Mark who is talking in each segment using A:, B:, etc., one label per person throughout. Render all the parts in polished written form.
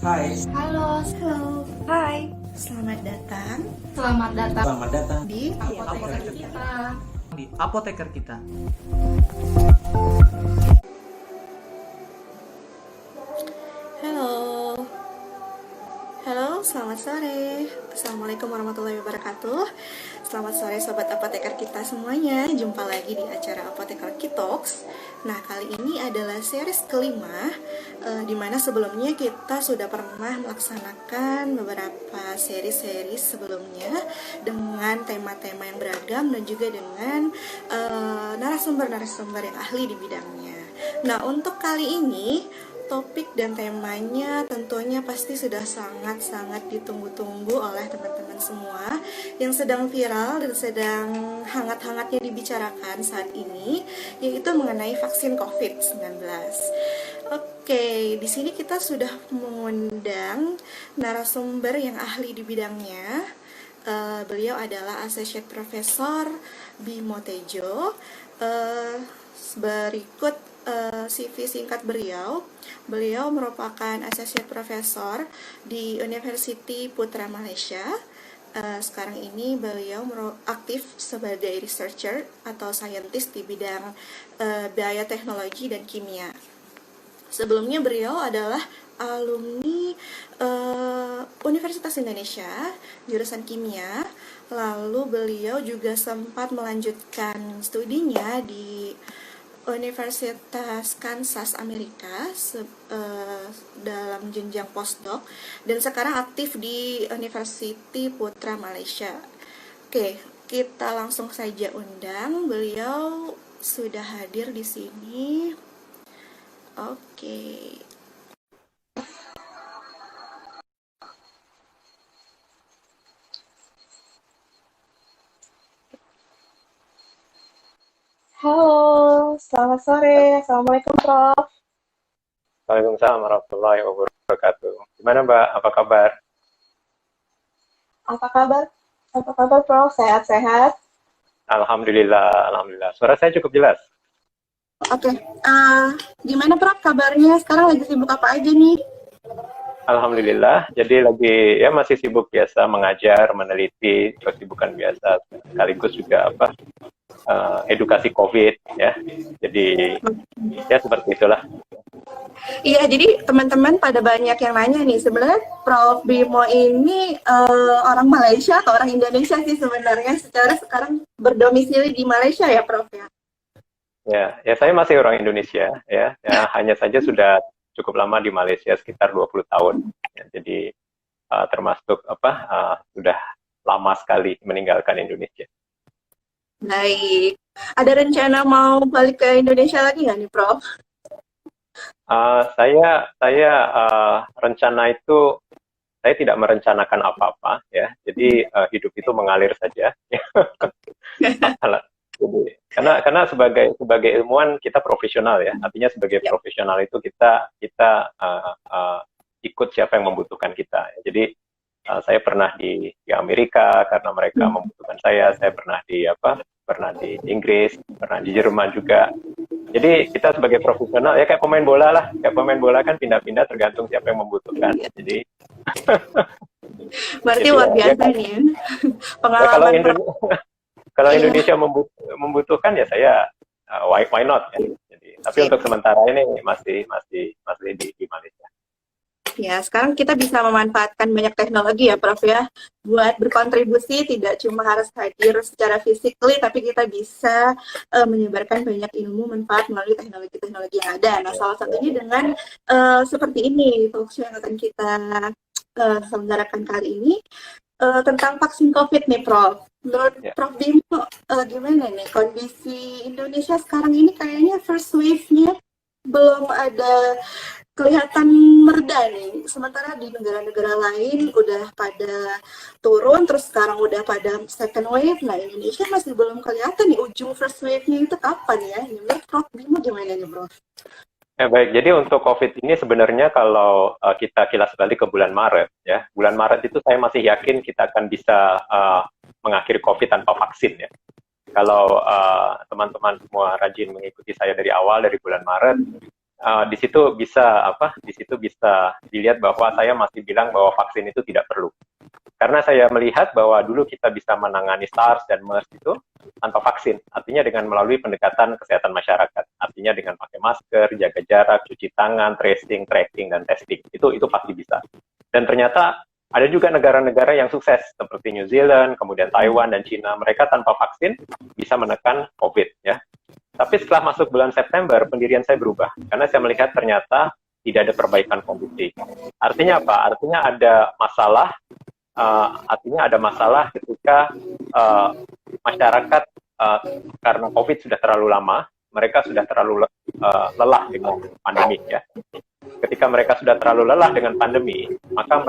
A: Hai,
B: Halo,
C: Halo,
B: hai.
C: selamat datang
B: Selamat datang
A: selamat datang
C: di
B: apoteker kita.
A: di apoteker kita.
C: Halo. Halo, selamat sore. Assalamualaikum warahmatullahi wabarakatuh. Selamat sore sobat apoteker kita semuanya. Jumpa lagi di acara Apoteker Talks. Nah, kali ini adalah series kelima, di mana sebelumnya kita sudah pernah melaksanakan beberapa seri-seri sebelumnya dengan tema-tema yang beragam dan juga dengan narasumber-narasumber yang ahli di bidangnya. Nah, untuk kali ini topik dan temanya tentunya pasti sudah sangat-sangat ditunggu-tunggu oleh teman-teman semua yang sedang viral dan sedang hangat-hangatnya dibicarakan saat ini, yaitu mengenai vaksin COVID-19. Oke, di sini kita sudah mengundang narasumber yang ahli di bidangnya. Beliau adalah Associate Professor Bimo Tejo. Berikut CV singkat beliau. Beliau merupakan Associate Professor di University Putra Malaysia. Sekarang ini beliau aktif sebagai researcher atau scientist di bidang bioteknologi dan kimia. Sebelumnya beliau adalah alumni Universitas Indonesia jurusan kimia. Lalu beliau juga sempat melanjutkan studinya di Universitas Kansas Amerika dalam jenjang postdoc, dan sekarang aktif di University Putra Malaysia. Oke, kita langsung saja undang, beliau sudah hadir di sini. Oke.
B: Halo, selamat sore. Assalamualaikum, Prof.
D: Waalaikumsalam warahmatullahi wabarakatuh. Gimana Mbak? Apa kabar?
B: Apa kabar? Apa kabar, Prof? Sehat-sehat?
D: Alhamdulillah, alhamdulillah. Suara saya cukup jelas.
C: Oke, gimana Prof kabarnya? Sekarang lagi sibuk apa aja nih?
D: Alhamdulillah. Jadi lagi masih sibuk biasa mengajar, meneliti, kesibukan biasa. Sekaligus juga edukasi COVID ya. Jadi ya seperti itulah.
C: Iya, jadi teman-teman pada banyak yang nanya nih, sebenarnya Prof Bimo ini orang Malaysia atau orang Indonesia sih sebenarnya, secara sekarang berdomisili di Malaysia ya Prof ya?
D: Ya saya masih orang Indonesia ya. Hanya saja sudah cukup lama di Malaysia, sekitar 20 tahun. Ya, jadi termasuk sudah lama sekali meninggalkan Indonesia.
C: Baik, ada rencana mau balik ke Indonesia lagi nggak nih Prof?
D: Saya rencana itu saya tidak merencanakan apa-apa ya. Jadi hidup itu mengalir saja. Jadi, karena sebagai ilmuwan kita profesional ya. Artinya sebagai profesional itu kita ikut siapa yang membutuhkan kita. Jadi saya pernah di Amerika karena mereka membutuhkan saya. Saya pernah di Inggris, pernah di Jerman juga. Jadi kita sebagai profesional ya kayak pemain bola lah. Kayak pemain bola kan pindah-pindah tergantung siapa yang membutuhkan. Jadi
C: berarti luar biasa nih ya.
D: Ya,
C: Pengalaman
D: kalau Indonesia membutuhkan ya saya why not ya. Jadi, tapi untuk sementara ini masih di Malaysia.
C: Ya, sekarang kita bisa memanfaatkan banyak teknologi ya Prof ya, buat berkontribusi, tidak cuma harus hadir secara fisikly, tapi kita bisa menyebarkan banyak ilmu manfaat melalui teknologi-teknologi yang ada. Nah, salah satunya dengan seperti ini, talkshow yang akan kita selenggarakan kali ini, tentang vaksin COVID nih Prof. Menurut Prof Bimo, gimana nih kondisi Indonesia sekarang ini? Kayaknya first wave-nya belum ada kelihatan mereda nih, sementara di negara-negara lain udah pada turun, terus sekarang udah pada second wave. Nah, Indonesia masih belum kelihatan nih ujung first wave-nya itu kapan ya? Menurut Prof Bimo gimana nih Prof?
D: Baik, jadi untuk COVID ini sebenarnya kalau kita kilas balik ke bulan Maret ya, bulan Maret itu saya masih yakin kita akan bisa mengakhiri COVID tanpa vaksin ya. kalau teman-teman semua rajin mengikuti saya dari awal, dari bulan Maret, di situ bisa dilihat bahwa saya masih bilang bahwa vaksin itu tidak perlu. Karena saya melihat bahwa dulu kita bisa menangani SARS dan MERS itu tanpa vaksin, artinya dengan melalui pendekatan kesehatan masyarakat, artinya dengan pakai masker, jaga jarak, cuci tangan, tracing, tracking, dan testing, itu pasti bisa. Dan ternyata ada juga negara-negara yang sukses seperti New Zealand, kemudian Taiwan dan Cina, mereka tanpa vaksin bisa menekan COVID ya. Tapi setelah masuk bulan September, pendirian saya berubah karena saya melihat ternyata tidak ada perbaikan kondisi. Artinya apa? Artinya ada masalah ketika masyarakat karena COVID sudah terlalu lama, mereka sudah terlalu lelah dengan pandemi ya. Ketika mereka sudah terlalu lelah dengan pandemi, maka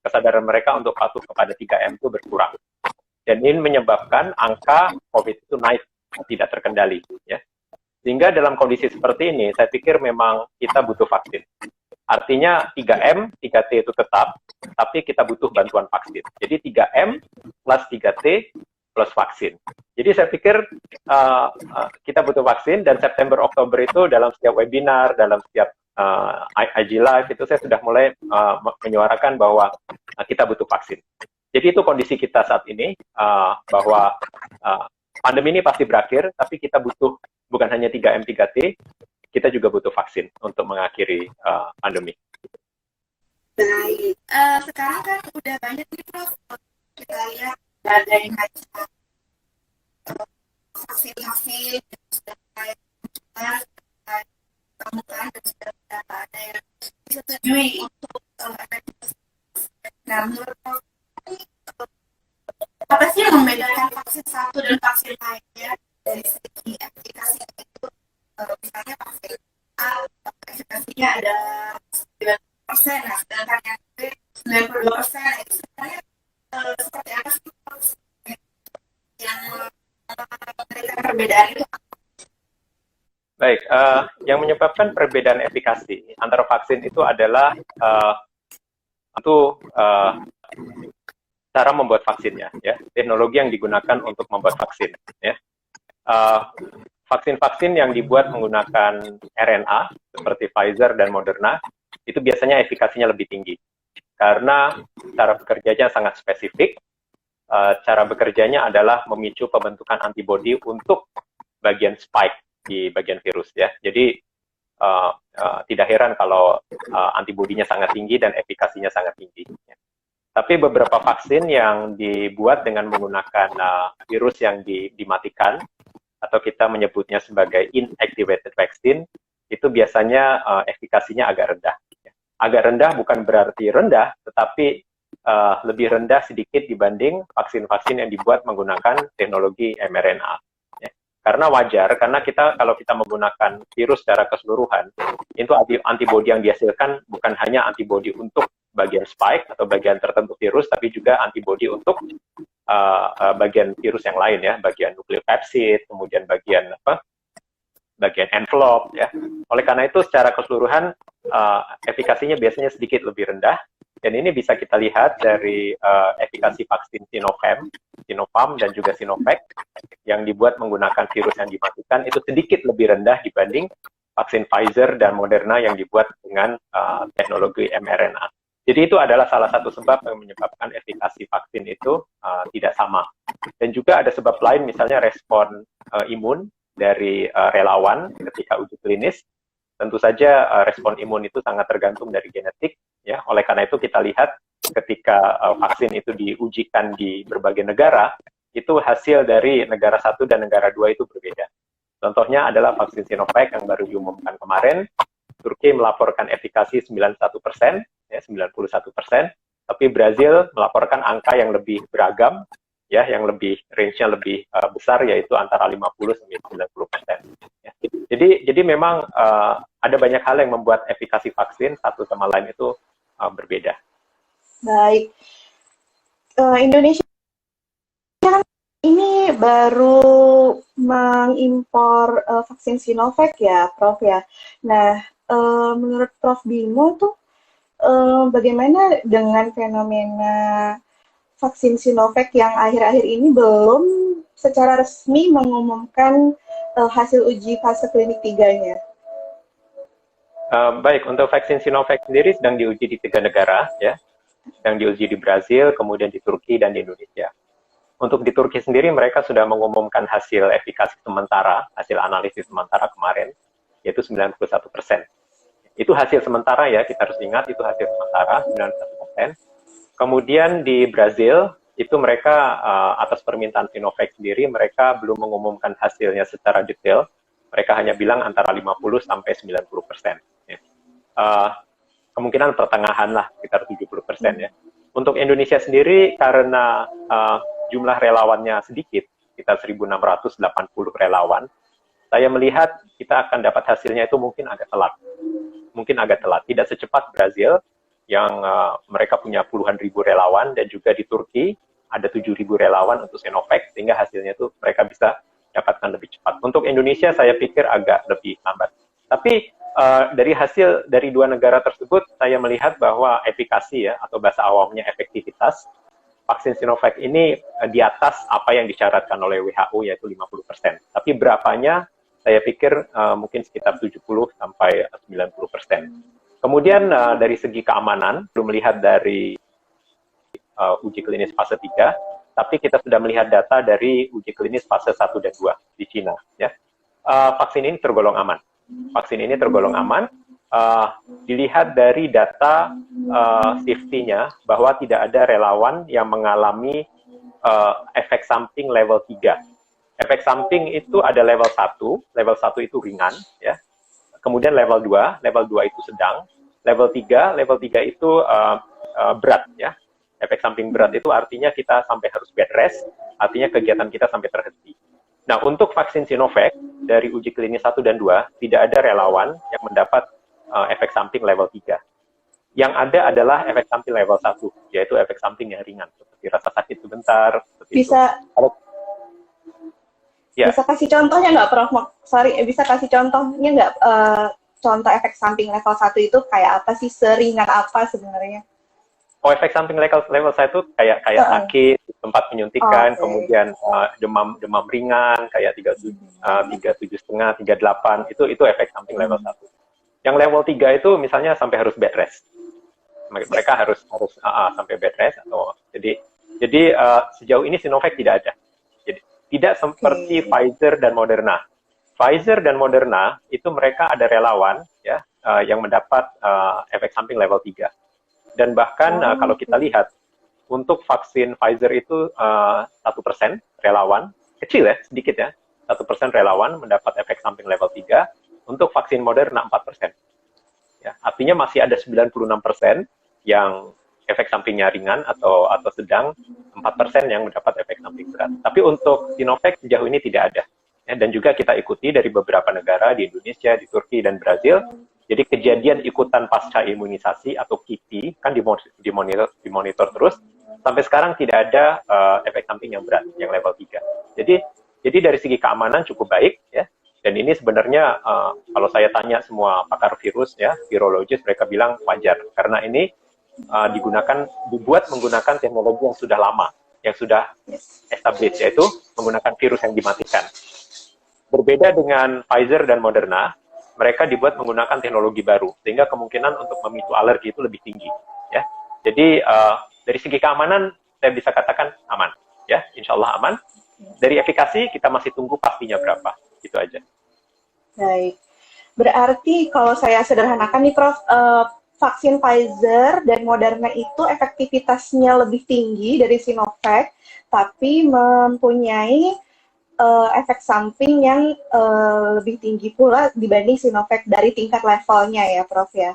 D: kesadaran mereka untuk patuh kepada 3M itu berkurang. Dan ini menyebabkan angka COVID itu naik, tidak terkendali ya. Sehingga dalam kondisi seperti ini, saya pikir memang kita butuh vaksin. Artinya 3M, 3T itu tetap, tapi kita butuh bantuan vaksin. Jadi 3M plus 3T plus vaksin. Jadi saya pikir kita butuh vaksin, dan September-Oktober itu dalam setiap webinar, dalam setiap IG Live, itu saya sudah mulai menyuarakan bahwa kita butuh vaksin. Jadi itu kondisi kita saat ini, bahwa pandemi ini pasti berakhir, tapi kita butuh bukan hanya 3M, 3T, kita juga butuh vaksin untuk mengakhiri pandemi.
C: Baik, sekarang kan udah banyak nih Prof, kita lihat ada yang ngajak vaksin-vaksin yang sudah mulai muncul, temukan dan sudah ada yang disetujui untuk nah, menurut Prof, apa sih yang membedakan vaksin satu dan vaksin lainnya dari segi efikasi itu? Misalnya vaksin A, efikasinya ada 90%, nah sedangkan yang B 92%, itu sebenarnya seperti apa sih yang memberikan perbedaan itu?
D: Baik, yang menyebabkan perbedaan efikasi antara vaksin itu adalah cara membuat vaksinnya, ya, teknologi yang digunakan untuk membuat vaksin, ya. Vaksin-vaksin yang dibuat menggunakan RNA seperti Pfizer dan Moderna itu biasanya efikasinya lebih tinggi karena cara bekerjanya sangat spesifik. Cara bekerjanya adalah memicu pembentukan antibodi untuk bagian spike di bagian virus ya. Jadi tidak heran kalau antibodinya sangat tinggi dan efikasinya sangat tinggi. Tapi beberapa vaksin yang dibuat dengan menggunakan virus yang dimatikan, atau kita menyebutnya sebagai inactivated vaccine, itu biasanya efikasinya agak rendah. Agak rendah bukan berarti rendah, tetapi lebih rendah sedikit dibanding vaksin-vaksin yang dibuat menggunakan teknologi mRNA. Ya. Karena wajar, karena kalau kita menggunakan virus secara keseluruhan, itu antibodi yang dihasilkan bukan hanya antibodi untuk bagian spike atau bagian tertentu virus, tapi juga antibodi untuk bagian virus yang lain ya, bagian nukleopepsid, kemudian bagian envelope ya. Oleh karena itu secara keseluruhan efikasinya biasanya sedikit lebih rendah, dan ini bisa kita lihat dari efikasi vaksin Sinovac dan juga Sinovac yang dibuat menggunakan virus yang dimatikan itu sedikit lebih rendah dibanding vaksin Pfizer dan Moderna yang dibuat dengan teknologi mRNA. Jadi itu adalah salah satu sebab yang menyebabkan efikasi vaksin itu tidak sama. Dan juga ada sebab lain, misalnya respon imun dari relawan ketika uji klinis. Tentu saja respon imun itu sangat tergantung dari genetik. Ya. Oleh karena itu kita lihat ketika vaksin itu diujikan di berbagai negara, itu hasil dari negara 1 dan negara 2 itu berbeda. Contohnya adalah vaksin Sinovac yang baru diumumkan kemarin. Turki melaporkan efikasi 91%, ya 91%, tapi Brazil melaporkan angka yang lebih beragam, ya, yang lebih range-nya lebih besar, yaitu antara 50 sampai 90%. Ya. Jadi memang ada banyak hal yang membuat efikasi vaksin satu sama lain itu berbeda.
B: Baik, Indonesia kan ini baru mengimpor vaksin Sinovac ya, Prof ya. Nah, menurut Prof Bimo tuh bagaimana dengan fenomena vaksin Sinovac yang akhir-akhir ini belum secara resmi mengumumkan hasil uji fase klinik 3-nya?
D: Baik, untuk vaksin Sinovac sendiri sedang diuji di 3 negara, ya. Sedang diuji di Brazil, kemudian di Turki, dan di Indonesia. Untuk di Turki sendiri, mereka sudah mengumumkan hasil efikasi sementara, hasil analisis sementara kemarin, yaitu 91%. Itu hasil sementara ya, kita harus ingat, itu hasil sementara, 91%. Kemudian di Brazil, itu mereka atas permintaan Sinovac sendiri, mereka belum mengumumkan hasilnya secara detail. Mereka hanya bilang antara 50 sampai 90%. Kemungkinan pertengahan lah, sekitar 70% ya. Untuk Indonesia sendiri, karena jumlah relawannya sedikit, sekitar 1.680 relawan, saya melihat kita akan dapat hasilnya itu mungkin agak telat. Mungkin agak telat, tidak secepat Brazil, yang mereka punya puluhan ribu relawan, dan juga di Turki ada 7.000 relawan untuk Sinovac, sehingga hasilnya itu mereka bisa dapatkan lebih cepat. Untuk Indonesia, saya pikir agak lebih lambat. Tapi dari hasil dari 2 negara tersebut, saya melihat bahwa efikasi ya, atau bahasa awamnya efektivitas, vaksin Sinovac ini di atas apa yang disyaratkan oleh WHO, yaitu 50%. Tapi berapanya, saya pikir mungkin sekitar 70 sampai 90%. Kemudian dari segi keamanan, belum melihat dari uji klinis fase 3, tapi kita sudah melihat data dari uji klinis fase 1 dan 2 di Cina. Ya. Vaksin ini tergolong aman. Vaksin ini tergolong aman. Dilihat dari data safety-nya, bahwa tidak ada relawan yang mengalami efek samping level 3. Efek samping itu ada level 1 itu ringan, ya. Kemudian level 2 itu sedang, level 3 itu berat, ya. Efek samping berat itu artinya kita sampai harus bed rest, artinya kegiatan kita sampai terhenti. Nah, untuk vaksin Sinovac, dari uji klinis 1 dan 2, tidak ada relawan yang mendapat efek samping level 3. Yang ada adalah efek samping level 1, yaitu efek samping yang ringan, seperti rasa sakit sebentar.
B: Bisa kasih contohnya nggak, Prof? Bisa kasih contohnya nggak, contoh efek samping level 1 itu kayak apa sih, seringan apa sebenarnya?
D: Oh, efek samping level 1 kayak sakit, tempat penyuntikan, kemudian demam ringan, kayak 37,5, 38, itu efek samping level 1. Yang level 3 itu misalnya sampai harus bed rest. Mereka harus sampai bed rest, atau jadi sejauh ini Sinovac tidak ada. Jadi tidak seperti Pfizer dan Moderna. Pfizer dan Moderna itu mereka ada relawan ya yang mendapat efek samping level 3. Dan bahkan kalau kita lihat untuk vaksin Pfizer itu 1% relawan, kecil ya, sedikit ya, 1% relawan mendapat efek samping level 3. Untuk vaksin Moderna 4%. Ya, artinya masih ada 96% yang efek sampingnya ringan atau sedang, 4% yang mendapat efek samping berat. Tapi untuk Sinovac sejauh ini tidak ada. Ya, dan juga kita ikuti dari beberapa negara di Indonesia, di Turki, dan Brazil. Jadi kejadian ikutan pasca imunisasi atau KIPI kan dimonitor terus. Sampai sekarang tidak ada efek samping yang berat, yang level 3. Jadi dari segi keamanan cukup baik ya. Dan ini sebenarnya kalau saya tanya semua pakar virus ya, virologis, mereka bilang wajar karena ini dibuat menggunakan teknologi yang sudah lama, yang sudah established, yaitu menggunakan virus yang dimatikan. Berbeda dengan Pfizer dan Moderna, mereka dibuat menggunakan teknologi baru, sehingga kemungkinan untuk memicu alergi itu lebih tinggi. Ya, jadi dari segi keamanan saya bisa katakan aman, ya, insya Allah aman. Dari efikasi kita masih tunggu pastinya berapa, gitu aja.
B: Baik, berarti kalau saya sederhanakan nih, Prof, vaksin Pfizer dan Moderna itu efektivitasnya lebih tinggi dari Sinovac, tapi mempunyai efek samping yang lebih tinggi pula dibanding Sinovac dari tingkat levelnya ya, Prof ya.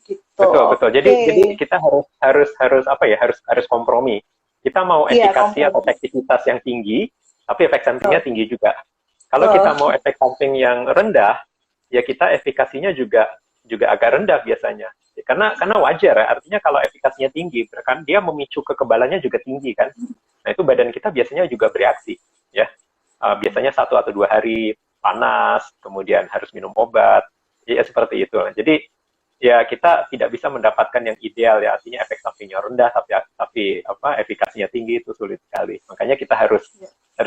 B: Gitu.
D: Betul. Jadi kita harus kompromi. Kita mau efikasi atau efektivitas yang tinggi, tapi efek sampingnya tinggi juga. Kalau kita mau efek samping yang rendah, ya kita efikasinya juga agak rendah biasanya. Karena wajar ya, artinya kalau efikasinya tinggi, kan dia memicu kekebalannya juga tinggi kan. Nah itu badan kita biasanya juga bereaksi. Ya, biasanya 1 atau 2 hari panas, kemudian harus minum obat, ya seperti itu. Jadi ya kita tidak bisa mendapatkan yang ideal ya, artinya efek sampingnya rendah tapi apa efikasinya tinggi itu sulit sekali. Makanya kita harus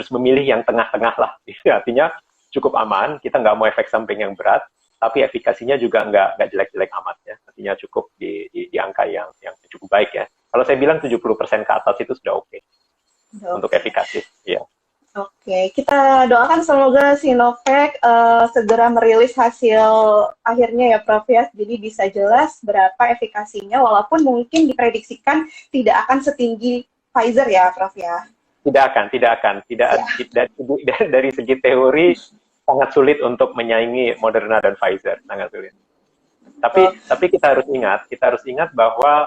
D: memilih yang tengah-tengah lah. Artinya cukup aman, kita nggak mau efek samping yang berat, tapi efikasinya juga nggak jelek-jelek amat ya. Artinya cukup di angka yang cukup baik ya. Kalau saya bilang 70% ke atas itu sudah oke untuk efikasi. Ya.
B: Oke, kita doakan semoga Sinovac segera merilis hasil akhirnya ya Prof ya. Jadi bisa jelas berapa efikasinya, walaupun mungkin diprediksikan tidak akan setinggi Pfizer ya Prof ya.
D: Tidak akan. Dari segi teori sangat sulit untuk menyaingi Moderna dan Pfizer, sangat sulit. Tapi kita harus ingat bahwa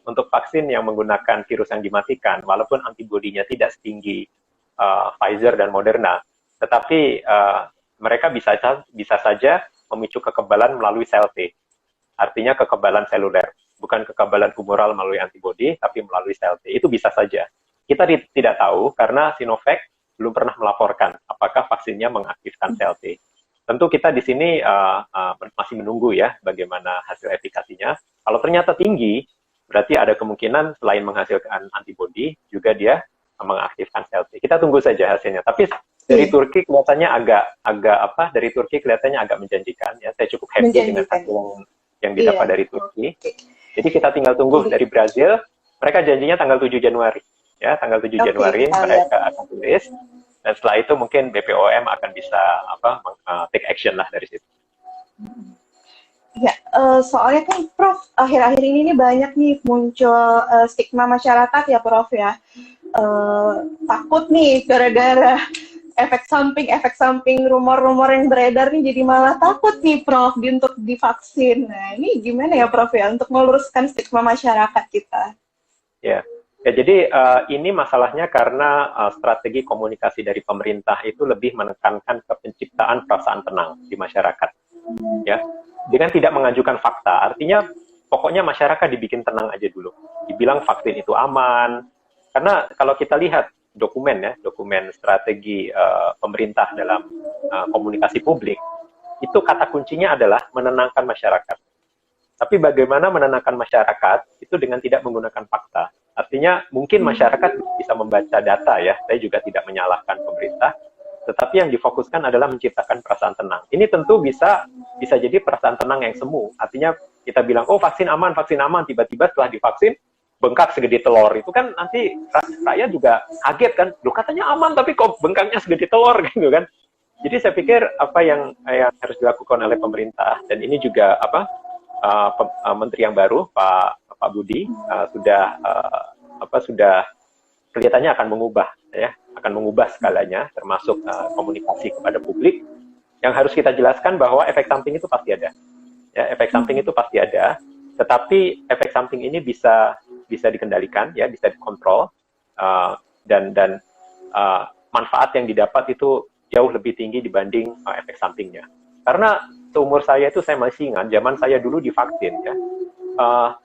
D: untuk vaksin yang menggunakan virus yang dimatikan, walaupun antibodinya tidak setinggi Pfizer dan Moderna, tetapi mereka bisa saja memicu kekebalan melalui sel T. Artinya kekebalan seluler, bukan kekebalan humoral melalui antibodi, tapi melalui sel T. Itu bisa saja. Kita tidak tahu karena Sinovac belum pernah melaporkan apakah vaksinnya mengaktifkan sel T. Tentu kita di sini masih menunggu ya bagaimana hasil efikasinya. Kalau ternyata tinggi, berarti ada kemungkinan selain menghasilkan antibodi, juga dia mengaktifkan sel T. Kita tunggu saja hasilnya. Tapi dari Turki kelihatannya dari Turki kelihatannya agak menjanjikan ya. Saya cukup happy dengan hasil yang didapat dari Turki. Jadi kita tinggal tunggu dari Brazil. Mereka janjinya tanggal 7 Januari. Ya, tanggal 7 Januari mereka akan tulis. Dan setelah itu mungkin BPOM akan bisa take action lah dari situ.
B: Ya, soalnya kan Prof, akhir-akhir ini nih banyak nih muncul stigma masyarakat ya Prof ya. Takut nih gara-gara efek samping rumor-rumor yang beredar nih jadi malah takut nih Prof untuk divaksin. Nah ini gimana ya Prof ya untuk meluruskan stigma masyarakat kita?
D: Ya, jadi ini masalahnya karena strategi komunikasi dari pemerintah itu lebih menekankan ke penciptaan perasaan tenang di masyarakat. Ya, dengan tidak mengajukan fakta, artinya pokoknya masyarakat dibikin tenang aja dulu. Dibilang vaksin itu aman. Karena kalau kita lihat dokumen strategi pemerintah dalam komunikasi publik, itu kata kuncinya adalah menenangkan masyarakat. Tapi bagaimana menenangkan masyarakat itu dengan tidak menggunakan fakta. Artinya mungkin masyarakat bisa membaca data ya, saya juga tidak menyalahkan pemerintah, tetapi yang difokuskan adalah menciptakan perasaan tenang. Ini tentu bisa jadi perasaan tenang yang semu. Artinya kita bilang, oh vaksin aman, tiba-tiba setelah divaksin, bengkak segede telur. Itu kan nanti rakyat juga kaget kan, loh katanya aman tapi kok bengkaknya segede telur gitu kan. Jadi saya pikir apa yang harus dilakukan oleh pemerintah, dan ini juga Menteri yang baru Pak Budi sudah kelihatannya akan mengubah segalanya, termasuk komunikasi kepada publik. Yang harus kita jelaskan bahwa efek samping itu pasti ada. Ya, efek samping itu pasti ada, tetapi efek samping ini bisa dikendalikan, ya, bisa dikontrol, dan manfaat yang didapat itu jauh lebih tinggi dibanding efek sampingnya. Karena seumur saya itu saya masih ingat zaman saya dulu divaksin, ya,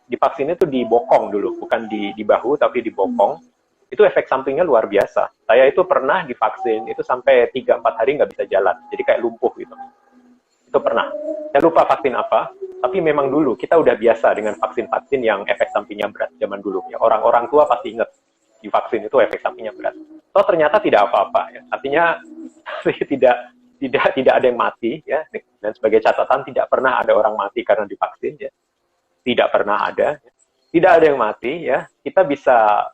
D: divaksin itu di bokong dulu, bukan di bahu tapi di bokong. Itu efek sampingnya luar biasa. Saya itu pernah divaksin itu sampai 3-4 hari nggak bisa jalan, jadi kayak lumpuh gitu. Itu pernah. Saya lupa vaksin apa, tapi memang dulu kita udah biasa dengan vaksin-vaksin yang efek sampingnya berat zaman dulu. Ya, orang-orang tua pasti ingat divaksin itu efek sampingnya berat. Toh ternyata tidak apa-apa. Ya. Artinya tidak ada yang mati, ya. Dan sebagai catatan tidak pernah ada orang mati karena divaksin, ya. Tidak pernah ada. Ya. Tidak ada yang mati, ya. Kita bisa,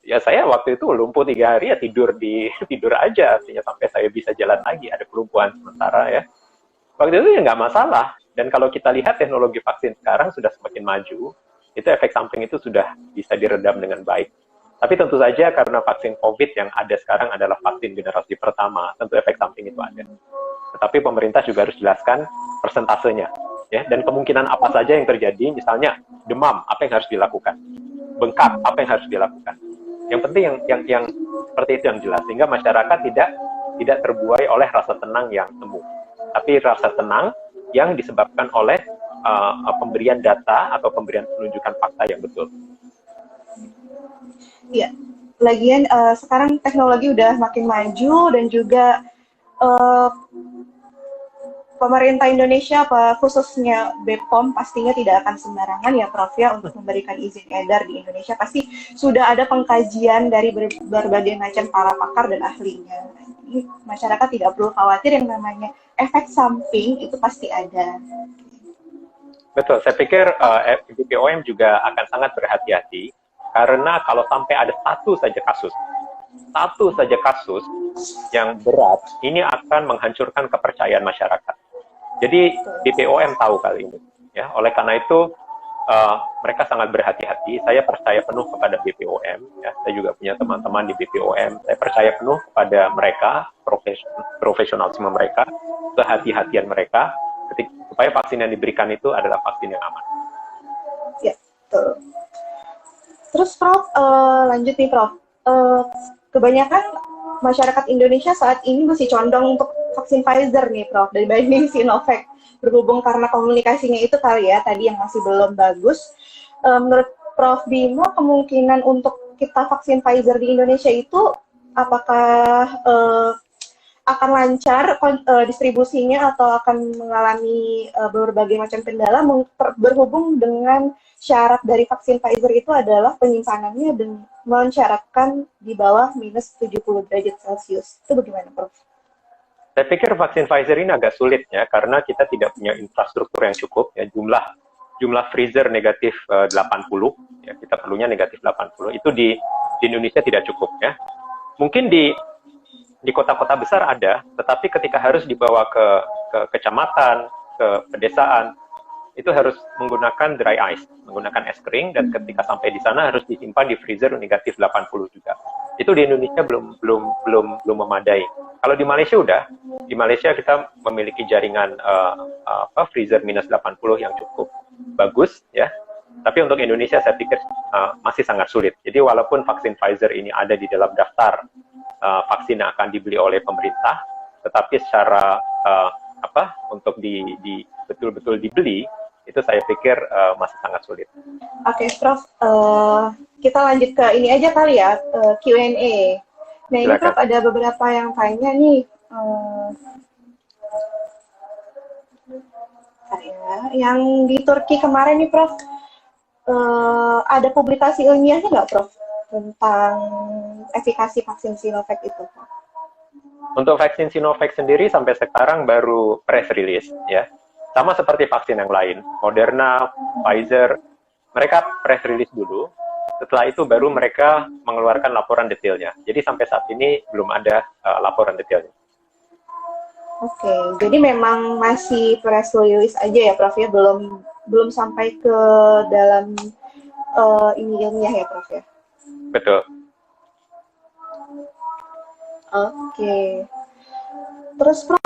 D: ya saya waktu itu lumpuh 3 hari ya tidur aja, artinya sampai saya bisa jalan lagi, ada kelumpuhan sementara, ya. Waktu itu ya nggak masalah. Dan kalau kita lihat teknologi vaksin sekarang sudah semakin maju, itu efek samping itu sudah bisa diredam dengan baik. Tapi tentu saja karena vaksin COVID yang ada sekarang adalah vaksin generasi pertama, tentu efek samping itu ada. Tetapi pemerintah juga harus jelaskan persentasenya, ya, dan kemungkinan apa saja yang terjadi. Misalnya demam, apa yang harus dilakukan? Bengkak, apa yang harus dilakukan? Yang penting yang seperti itu yang jelas, sehingga masyarakat tidak terbuai oleh rasa tenang yang semu, tapi rasa tenang yang disebabkan oleh pemberian data atau pemberian penunjukan fakta yang betul.
B: Iya, lagian sekarang teknologi udah makin maju dan juga pemerintah Indonesia, apa khususnya BPOM, pastinya tidak akan sembarangan ya Prof ya untuk memberikan izin edar di Indonesia. Pasti sudah ada pengkajian dari berbagai macam para pakar dan ahlinya. Jadi masyarakat tidak perlu khawatir, yang namanya efek samping itu pasti ada.
D: Betul, saya pikir BPOM juga akan sangat berhati-hati karena kalau sampai ada satu saja kasus yang berat, ini akan menghancurkan kepercayaan masyarakat. Jadi BPOM tahu kali ini, ya. Oleh karena itu mereka sangat berhati-hati. Saya percaya penuh kepada BPOM, ya. Saya juga punya teman-teman di BPOM. Saya percaya penuh kepada mereka, profesionalisme mereka, kehati-hatian mereka, supaya vaksin yang diberikan itu adalah vaksin yang aman.
B: Ya, betul. Terus Prof, lanjut nih Prof. Kebanyakan masyarakat Indonesia saat ini masih condong untuk vaksin Pfizer nih Prof, dibanding Sinovac. Berhubung karena komunikasinya itu kali ya, tadi yang masih belum bagus. Menurut Prof Bimo, kemungkinan untuk kita vaksin Pfizer di Indonesia itu apakah akan lancar distribusinya atau akan mengalami berbagai macam kendala berhubung dengan syarat dari vaksin Pfizer itu adalah penyimpanannya dan mensyaratkan di bawah minus 70 derajat Celcius. Itu bagaimana, Prof?
D: Saya pikir vaksin Pfizer ini agak sulit ya, karena kita tidak punya infrastruktur yang cukup. Ya, jumlah freezer negatif 80, ya, kita perlunya negatif 80. Itu di Indonesia tidak cukup ya. Mungkin di kota-kota besar ada, tetapi ketika harus dibawa ke kecamatan, ke pedesaan, itu harus menggunakan dry ice, menggunakan es kering, dan ketika sampai di sana harus disimpan di freezer negatif 80 juga. Itu di Indonesia belum memadai. Kalau di Malaysia udah, di Malaysia kita memiliki jaringan freezer minus 80 yang cukup bagus ya. Tapi untuk Indonesia saya pikir masih sangat sulit. Jadi walaupun vaksin Pfizer ini ada di dalam daftar vaksin yang akan dibeli oleh pemerintah, tetapi secara untuk betul-betul dibeli, itu saya pikir masih sangat sulit.
B: Oke, Prof. Kita lanjut ke ini aja kali ya, Q&A. Nah, ini Prof, ada beberapa yang tanya nih. Yang di Turki kemarin nih, Prof, ada publikasi ilmiahnya nggak, Prof, tentang efikasi vaksin Sinovac itu?
D: Untuk vaksin Sinovac sendiri sampai sekarang baru press release, ya. Sama seperti vaksin yang lain, Moderna, Pfizer, mereka press release dulu, setelah itu baru mereka mengeluarkan laporan detailnya. Jadi sampai saat ini belum ada laporan detailnya.
B: Oke, jadi memang masih press release aja ya Prof ya, belum sampai ke dalam ini ilmiah ya Prof ya?
D: Betul.
B: Oke. Terus Prof,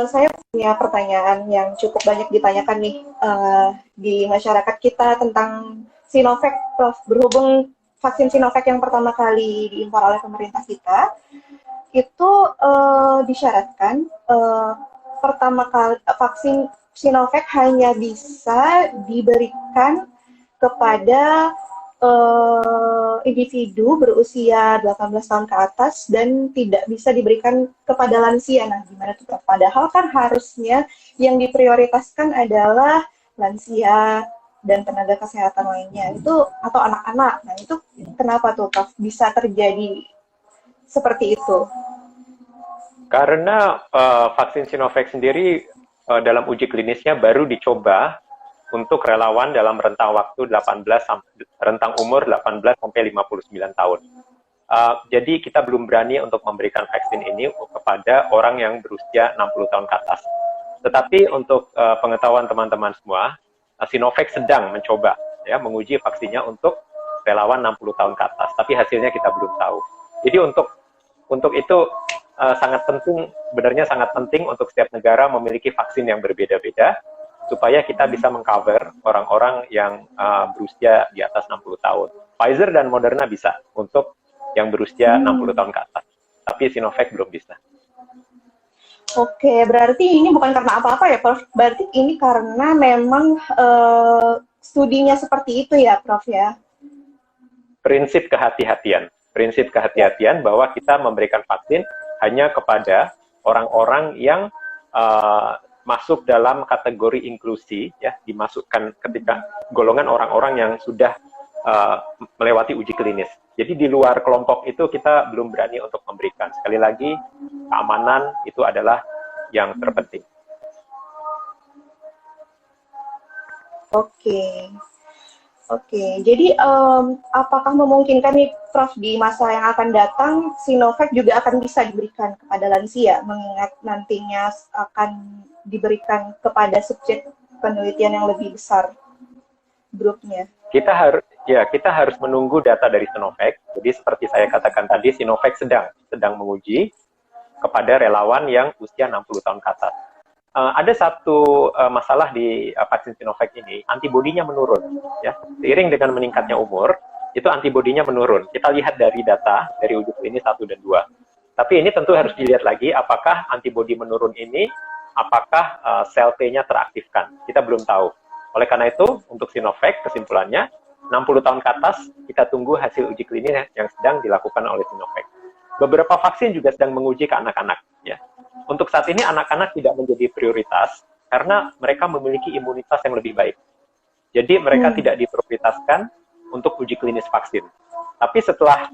B: saya punya pertanyaan yang cukup banyak ditanyakan nih di masyarakat kita tentang Sinovac, Prof. Berhubung vaksin Sinovac yang pertama kali diimpor oleh pemerintah kita, itu disyaratkan pertama kali vaksin Sinovac hanya bisa diberikan kepada individu berusia 18 tahun ke atas dan tidak bisa diberikan kepada lansia. Nah, gimana tuh Prof? Padahal kan harusnya yang diprioritaskan adalah lansia dan tenaga kesehatan lainnya itu, atau anak-anak. Nah, itu kenapa tuh Prof bisa terjadi seperti itu?
D: Karena vaksin Sinovac sendiri dalam uji klinisnya baru dicoba untuk relawan dalam rentang waktu rentang umur 18 sampai 59 tahun. Jadi kita belum berani untuk memberikan vaksin ini kepada orang yang berusia 60 tahun ke atas. Tetapi untuk pengetahuan teman-teman semua, Sinovac sedang mencoba ya menguji vaksinnya untuk relawan 60 tahun ke atas, tapi hasilnya kita belum tahu. Jadi untuk itu sangat penting, sebenarnya sangat penting untuk setiap negara memiliki vaksin yang berbeda-beda supaya kita bisa mengcover orang-orang yang berusia di atas 60 tahun. Pfizer dan Moderna bisa untuk yang berusia 60 tahun ke atas, tapi Sinovac belum bisa.
B: Oke, berarti ini bukan karena apa-apa ya, Prof. Berarti ini karena memang studinya seperti itu ya, Prof ya?
D: Prinsip kehati-hatian bahwa kita memberikan vaksin hanya kepada orang-orang yang masuk dalam kategori inklusi, ya, dimasukkan ketika golongan orang-orang yang sudah melewati uji klinis. Jadi di luar kelompok itu kita belum berani untuk memberikan. Sekali lagi, keamanan itu adalah yang terpenting.
B: Oke. Oke, jadi apakah memungkinkan nih Prof di masa yang akan datang Sinovac juga akan bisa diberikan kepada lansia, mengingat nantinya akan diberikan kepada subjek penelitian yang lebih besar grupnya?
D: Kita harus menunggu data dari Sinovac. Jadi seperti saya katakan tadi, Sinovac sedang menguji kepada relawan yang usia 60 tahun ke atas. Ada satu masalah di vaksin Sinovac ini, antibodinya menurun. Ya. Seiring dengan meningkatnya umur, itu antibodinya menurun. Kita lihat dari data, dari uji klinis 1 dan 2. Tapi ini tentu harus dilihat lagi, apakah antibodi menurun ini, apakah sel T-nya teraktifkan. Kita belum tahu. Oleh karena itu, untuk Sinovac, kesimpulannya, 60 tahun ke atas, kita tunggu hasil uji klinis yang sedang dilakukan oleh Sinovac. Beberapa vaksin juga sedang menguji ke anak-anak. Ya. Untuk saat ini anak-anak tidak menjadi prioritas karena mereka memiliki imunitas yang lebih baik. Jadi mereka tidak diprioritaskan untuk uji klinis vaksin. Tapi setelah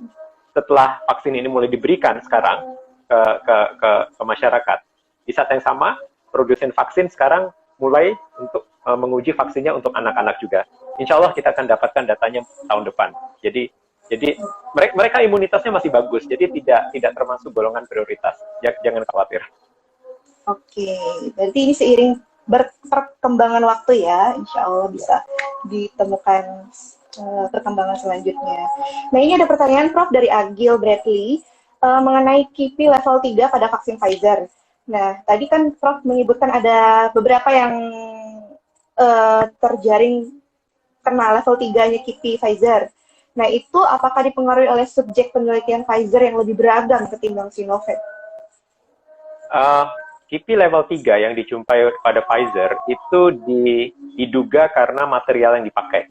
D: vaksin ini mulai diberikan sekarang ke masyarakat, di saat yang sama produsen vaksin sekarang mulai untuk menguji vaksinnya untuk anak-anak juga. Insya Allah kita akan dapatkan datanya tahun depan. Jadi mereka imunitasnya masih bagus, jadi tidak termasuk golongan prioritas. Jangan khawatir.
B: Oke, berarti ini seiring perkembangan waktu ya, insya Allah bisa ditemukan perkembangan selanjutnya. Nah, ini ada pertanyaan Prof dari Agil Bradley mengenai KIPI level 3 pada vaksin Pfizer. Nah, tadi kan Prof menyebutkan ada beberapa yang terjaring kena level 3-nya KIPI Pfizer. Nah, itu apakah dipengaruhi oleh subjek penelitian Pfizer yang lebih beragam ketimbang Sinovac?
D: KIPI level 3 yang dijumpai pada Pfizer itu diduga karena material yang dipakai.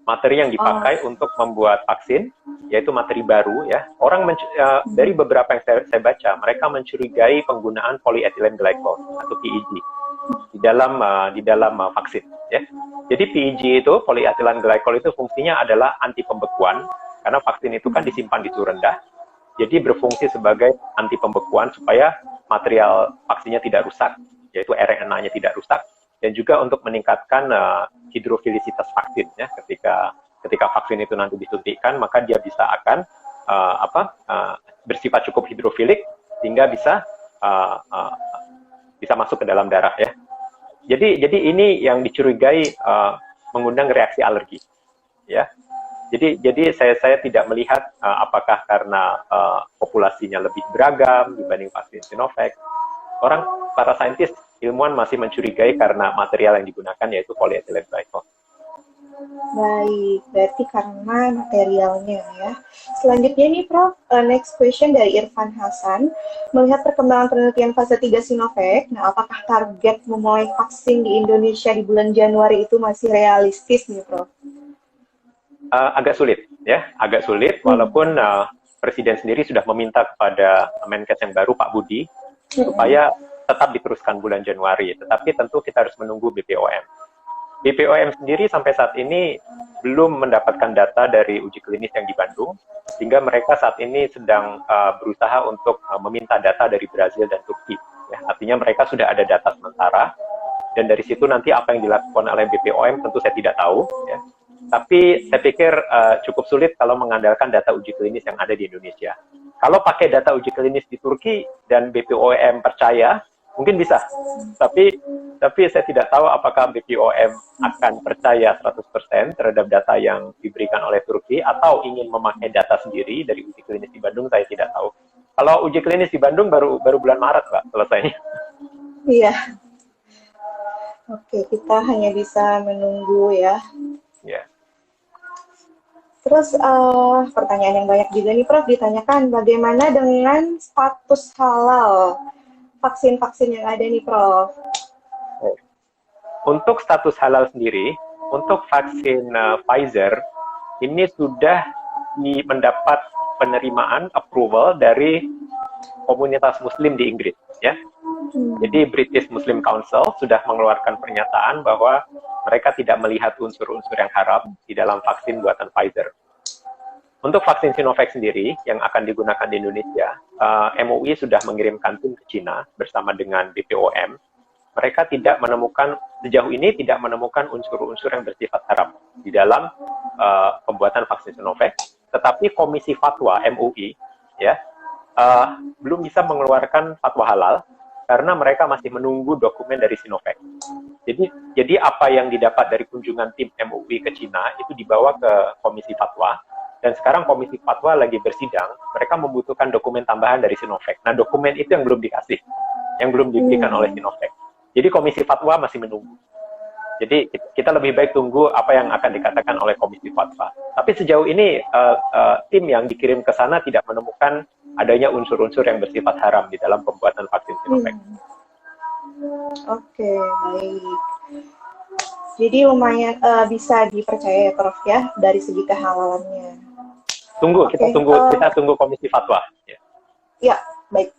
D: Materi yang dipakai untuk membuat vaksin, yaitu materi baru ya. Orang dari beberapa yang saya baca, mereka mencurigai penggunaan polyethylene glycol atau PEG di dalam vaksin ya. Jadi PEG itu, polyethylene glycol itu fungsinya adalah anti pembekuan karena vaksin itu kan disimpan di suhu rendah. Jadi berfungsi sebagai anti pembekuan supaya material vaksinnya tidak rusak, yaitu RNA-nya tidak rusak, dan juga untuk meningkatkan hidrofilisitas vaksin ya. Ketika vaksin itu nanti disuntikkan, maka dia bisa akan bersifat cukup hidrofilik sehingga bisa masuk ke dalam darah ya. Jadi ini yang dicurigai mengundang reaksi alergi ya. Jadi saya tidak melihat apakah karena populasinya lebih beragam dibanding vaksin Sinovac. Para saintis, ilmuwan masih mencurigai karena material yang digunakan yaitu polyethylene glycol.
B: Baik, berarti karena materialnya ya. Selanjutnya nih Prof, next question dari Irfan Hasan. Melihat perkembangan penelitian fase 3 Sinovac, nah apakah target memulai vaksin di Indonesia di bulan Januari itu masih realistis nih Prof?
D: Agak sulit ya, agak sulit walaupun Presiden sendiri sudah meminta kepada Menkes yang baru Pak Budi supaya tetap diteruskan bulan Januari, tetapi tentu kita harus menunggu BPOM. BPOM sendiri sampai saat ini belum mendapatkan data dari uji klinis yang di Bandung, sehingga mereka saat ini sedang berusaha untuk meminta data dari Brazil dan Turki. Ya, artinya mereka sudah ada data sementara, dan dari situ nanti apa yang dilakukan oleh BPOM tentu saya tidak tahu. Ya. Tapi saya pikir cukup sulit kalau mengandalkan data uji klinis yang ada di Indonesia. Kalau pakai data uji klinis di Turki dan BPOM percaya, mungkin bisa. Tapi saya tidak tahu apakah BPOM akan percaya 100% terhadap data yang diberikan oleh Turki atau ingin memakai data sendiri dari uji klinis di Bandung, saya tidak tahu. Kalau uji klinis di Bandung baru bulan Maret, Pak, selesainya.
B: Iya. Oke, kita hanya bisa menunggu ya.
D: Ya.
B: Terus pertanyaan yang banyak juga nih Prof, ditanyakan bagaimana dengan status halal vaksin-vaksin yang ada nih Prof?
D: Untuk status halal sendiri, untuk vaksin Pfizer, ini sudah mendapat penerimaan approval dari komunitas muslim di Inggris ya. Jadi British Muslim Council sudah mengeluarkan pernyataan bahwa mereka tidak melihat unsur-unsur yang haram di dalam vaksin buatan Pfizer. Untuk vaksin Sinovac sendiri yang akan digunakan di Indonesia, MUI sudah mengirimkan tim ke Cina bersama dengan BPOM. Mereka sejauh ini tidak menemukan unsur-unsur yang bersifat haram di dalam pembuatan vaksin Sinovac. Tetapi Komisi Fatwa MUI ya belum bisa mengeluarkan fatwa halal karena mereka masih menunggu dokumen dari Sinovac. Jadi apa yang didapat dari kunjungan tim MUI ke Cina itu dibawa ke Komisi Fatwa, dan sekarang Komisi Fatwa lagi bersidang, mereka membutuhkan dokumen tambahan dari Sinovac. Nah, dokumen itu yang belum dikasih, yang belum diberikan oleh Sinovac. Jadi Komisi Fatwa masih menunggu. Jadi kita lebih baik tunggu apa yang akan dikatakan oleh Komisi Fatwa. Tapi sejauh ini tim yang dikirim ke sana tidak menemukan adanya unsur-unsur yang bersifat haram di dalam pembuatan vaksin Sinovac.
B: Oke, baik. Jadi lumayan bisa dipercaya ya, Prof ya, dari segi kehalalannya.
D: Kita tunggu Komisi Fatwa. Ya.
B: Ya, baik.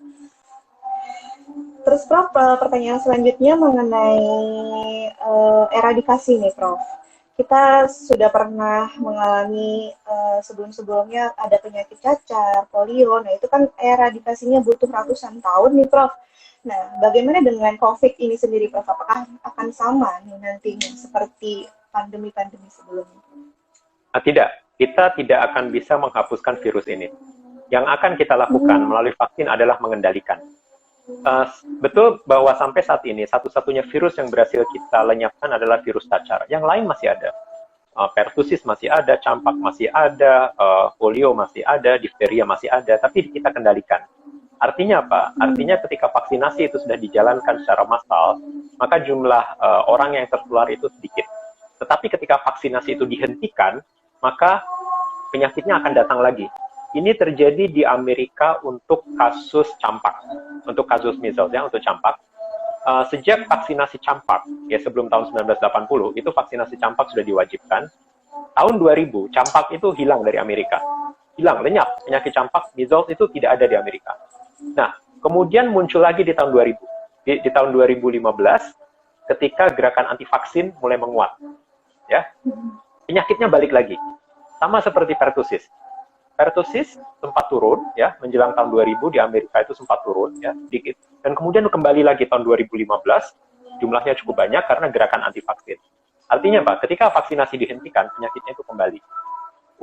B: Terus Prof, pertanyaan selanjutnya mengenai eradikasi nih, Prof. Kita sudah pernah mengalami sebelum-sebelumnya ada penyakit cacar, polio. Nah, itu kan eradikasinya butuh ratusan tahun nih, Prof. Nah, bagaimana dengan COVID ini sendiri, Prof? Apakah akan sama nih nantinya seperti pandemi-pandemi sebelumnya?
D: Tidak, kita tidak akan bisa menghapuskan virus ini. Yang akan kita lakukan melalui vaksin adalah mengendalikan. Betul bahwa sampai saat ini satu-satunya virus yang berhasil kita lenyapkan adalah virus cacar. Yang lain masih ada. Pertusis masih ada, campak masih ada, polio masih ada, difteria masih ada, tapi kita kendalikan. Artinya apa? Artinya ketika vaksinasi itu sudah dijalankan secara massal, maka jumlah orang yang tertular itu sedikit. Tetapi ketika vaksinasi itu dihentikan, maka penyakitnya akan datang lagi. Ini terjadi di Amerika untuk kasus campak, untuk kasus measles ya, untuk campak. Sejak vaksinasi campak, ya sebelum tahun 1980, itu vaksinasi campak sudah diwajibkan. Tahun 2000, campak itu hilang dari Amerika. Hilang, lenyap. Penyakit campak, measles itu tidak ada di Amerika. Nah, kemudian muncul lagi di tahun 2000. Di tahun 2015, ketika gerakan anti vaksin mulai menguat. Ya, penyakitnya balik lagi. Sama seperti pertusis. Pertusis sempat turun, ya, menjelang tahun 2000 di Amerika itu sempat turun, ya, sedikit. Dan kemudian kembali lagi tahun 2015, jumlahnya cukup banyak karena gerakan anti vaksin. Artinya apa? Ketika vaksinasi dihentikan, penyakitnya itu kembali.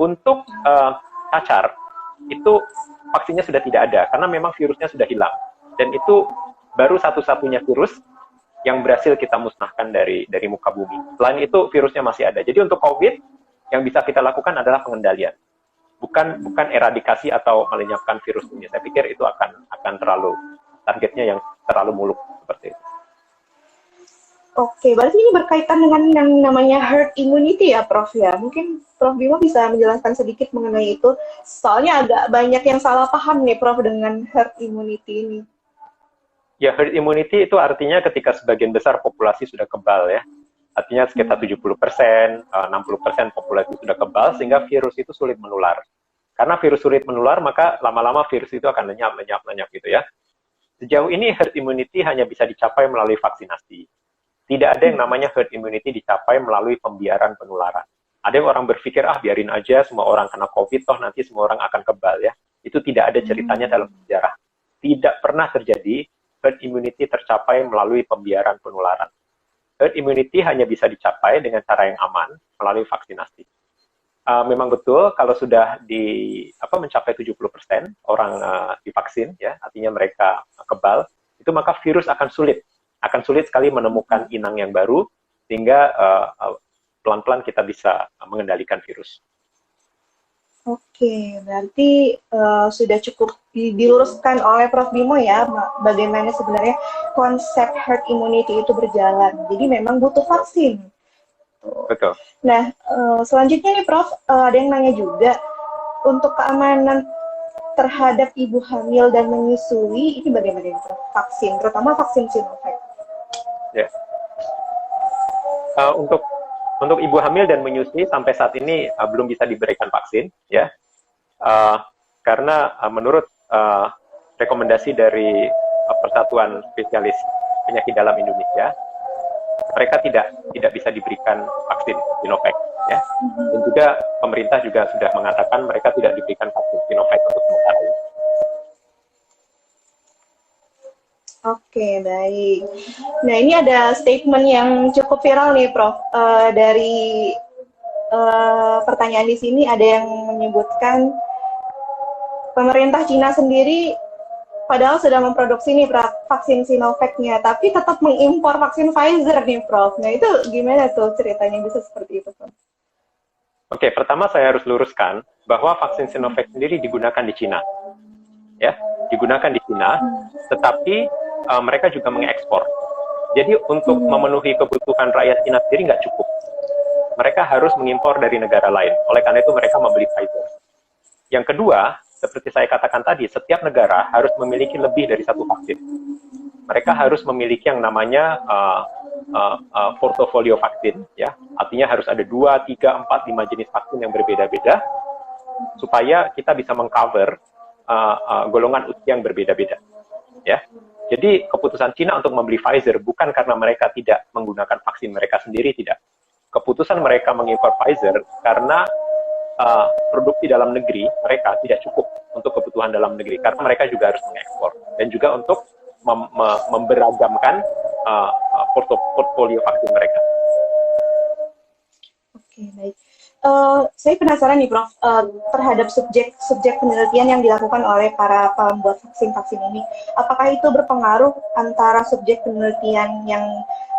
D: Untuk cacar, itu vaksinnya sudah tidak ada, karena memang virusnya sudah hilang. Dan itu baru satu-satunya virus yang berhasil kita musnahkan dari muka bumi. Selain itu, virusnya masih ada. Jadi untuk COVID, yang bisa kita lakukan adalah pengendalian. Bukan eradikasi atau melenyapkan virus ini. Saya pikir itu akan terlalu, targetnya yang terlalu muluk seperti itu.
B: Oke, berarti ini berkaitan dengan yang namanya herd immunity ya, Prof ya. Mungkin Prof Bimo bisa menjelaskan sedikit mengenai itu. Soalnya agak banyak yang salah paham nih, Prof, dengan herd immunity ini.
D: Ya, herd immunity itu artinya ketika sebagian besar populasi sudah kebal ya. Artinya sekitar 70%, 60% populasi sudah kebal, sehingga virus itu sulit menular. Karena virus sulit menular, maka lama-lama virus itu akan lenyap gitu ya. Sejauh ini herd immunity hanya bisa dicapai melalui vaksinasi. Tidak ada yang namanya herd immunity dicapai melalui pembiaran penularan. Ada yang orang berpikir, biarin aja semua orang kena COVID, toh nanti semua orang akan kebal ya. Itu tidak ada ceritanya dalam sejarah. Tidak pernah terjadi herd immunity tercapai melalui pembiaran penularan. Herd immunity hanya bisa dicapai dengan cara yang aman melalui vaksinasi. Memang betul kalau sudah mencapai 70% orang divaksin, ya, artinya mereka kebal, itu maka virus akan sulit sekali menemukan inang yang baru, sehingga pelan-pelan kita bisa mengendalikan virus.
B: Oke, berarti sudah cukup diluruskan oleh Prof Bimo ya, bagaimana sebenarnya konsep herd immunity itu berjalan. Jadi memang butuh vaksin.
D: Betul.
B: Nah, selanjutnya nih Prof, ada yang nanya juga, untuk keamanan terhadap ibu hamil dan menyusui, ini bagaimana nih Prof? Vaksin, terutama vaksin Sinovac.
D: Ya. Untuk ibu hamil dan menyusui sampai saat ini belum bisa diberikan vaksin, ya, karena menurut rekomendasi dari Persatuan Spesialis Penyakit Dalam Indonesia, mereka tidak bisa diberikan vaksin Sinovac, ya. Dan juga pemerintah juga sudah mengatakan mereka tidak diberikan vaksin Sinovac untuk sementara ini.
B: Oke, baik. Nah, ini ada statement yang cukup viral nih, Prof. Dari pertanyaan di sini ada yang menyebutkan pemerintah Cina sendiri padahal sudah memproduksi nih vaksin Sinovac-nya, tapi tetap mengimpor vaksin Pfizer nih, Prof. Nah, itu gimana tuh ceritanya bisa seperti itu, Prof?
D: Oke, pertama saya harus luruskan bahwa vaksin Sinovac sendiri digunakan di Cina, ya, digunakan di Cina, tetapi mereka juga mengekspor. Jadi untuk memenuhi kebutuhan rakyat Cina sendiri nggak cukup. Mereka harus mengimpor dari negara lain. Oleh karena itu mereka membeli Pfizer. Yang kedua, seperti saya katakan tadi, setiap negara harus memiliki lebih dari satu vaksin. Mereka harus memiliki yang namanya portofolio vaksin, ya. Artinya harus ada 2, 3, 4, 5 jenis vaksin yang berbeda-beda, supaya kita bisa mengcover golongan usia yang berbeda-beda, ya. Jadi keputusan Cina untuk membeli Pfizer bukan karena mereka tidak menggunakan vaksin mereka sendiri, tidak. Keputusan mereka mengimpor Pfizer karena produksi dalam negeri mereka tidak cukup untuk kebutuhan dalam negeri, karena mereka juga harus mengekspor dan juga untuk memberagamkan portfolio vaksin mereka.
B: Oke, baik. Saya penasaran nih, Prof, terhadap subjek penelitian yang dilakukan oleh para pembuat vaksin ini. Apakah itu berpengaruh antara subjek penelitian yang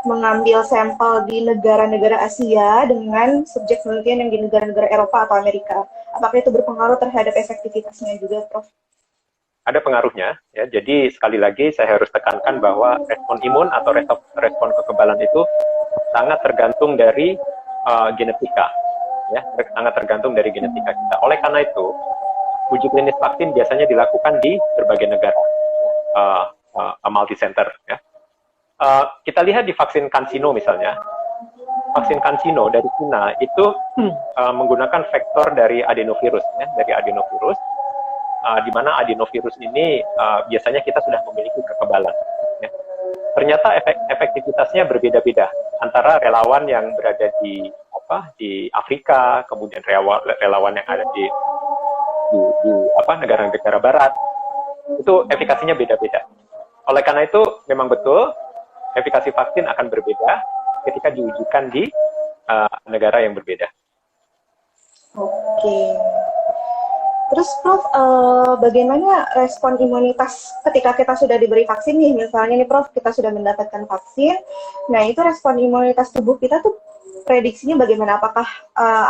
B: mengambil sampel di negara-negara Asia dengan subjek penelitian yang di negara-negara Eropa atau Amerika? Apakah itu berpengaruh terhadap efektivitasnya juga, Prof?
D: Ada pengaruhnya, ya. Jadi sekali lagi saya harus tekankan bahwa respon imun atau respon kekebalan itu sangat tergantung dari genetika, ya, sangat tergantung dari genetika kita. Oleh karena itu, uji klinis vaksin biasanya dilakukan di berbagai negara, multi center, ya. Kita lihat di vaksin CanSino misalnya, vaksin CanSino dari Cina itu menggunakan vektor dari adenovirus, ya, dari adenovirus, di mana adenovirus ini biasanya kita sudah memiliki kekebalan, ya. Ternyata efektivitasnya berbeda-beda antara relawan yang berada di Afrika, kemudian relawan yang ada di negara-negara barat, itu efikasinya beda-beda. Oleh karena itu memang betul efikasi vaksin akan berbeda ketika diujikan di negara yang berbeda.
B: Oke. Terus, Prof, bagaimana respon imunitas ketika kita sudah diberi vaksin nih? Misalnya nih, Prof, kita sudah mendapatkan vaksin. Nah, itu respon imunitas tubuh kita tuh prediksinya bagaimana? Apakah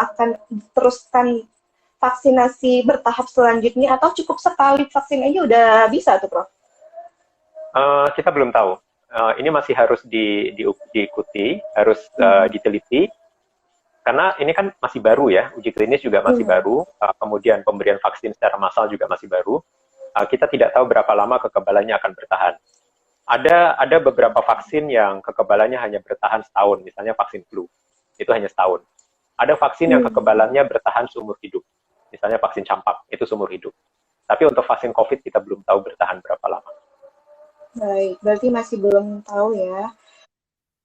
B: akan teruskan vaksinasi bertahap selanjutnya atau cukup sekali vaksin aja udah bisa tuh, Prof?
D: Kita belum tahu. Ini masih harus diikuti, harus diteliti. Karena ini kan masih baru, ya, uji klinis juga masih baru, kemudian pemberian vaksin secara massal juga masih baru. Kita tidak tahu berapa lama kekebalannya akan bertahan. Ada beberapa vaksin yang kekebalannya hanya bertahan setahun, misalnya vaksin flu, itu hanya setahun. Ada vaksin yang kekebalannya bertahan seumur hidup, misalnya vaksin campak, itu seumur hidup. Tapi untuk vaksin COVID kita belum tahu bertahan berapa lama.
B: Baik, berarti masih belum tahu, ya.